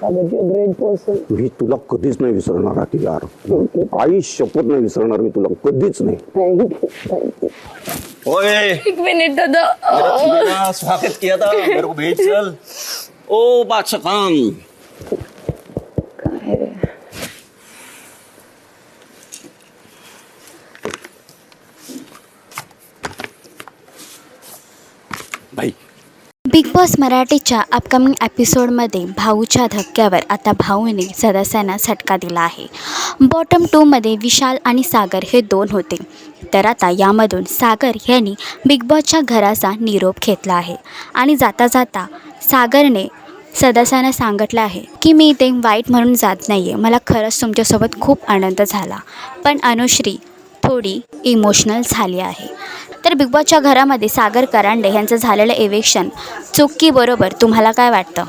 Great person. मी तुला कधीच नाही विसरणार आती यार. आई शपथ नाही विसरणार मी तुला कधीच नाही. थँक्यू. ओए एक मिनिट दादा. मेरा स्वागत किया था, मेरे को भेज चल. ओ बादशाह खान. काय रे भाई बिग बॉस मराठीच्या अपकमिंग एपिसोडमध्ये भाऊच्या धक्क्यावर आता भाऊने सदस्यांना झटका दिला आहे. बॉटम 2मध्ये विशाल आणि सागर हे 2 होते, तर आता यामधून सागर यांनी बिग बॉसच्या घराचा निरोप घेतला आहे. आणि जाता जाता सागरने सदस्यांना सांगितलं आहे की मी इथे वाईट म्हणून जात नाही आहे, मला खरंच तुमच्यासोबत खूप आनंद झाला. पण अनुश्री थोडी इमोशनल झाली आहे. तर बिग बॉसच्या घरामध्ये सागर करांडे यांचं झालेलं इव्हेक्शन चुकीबरोबर तुम्हाला काय वाटतं?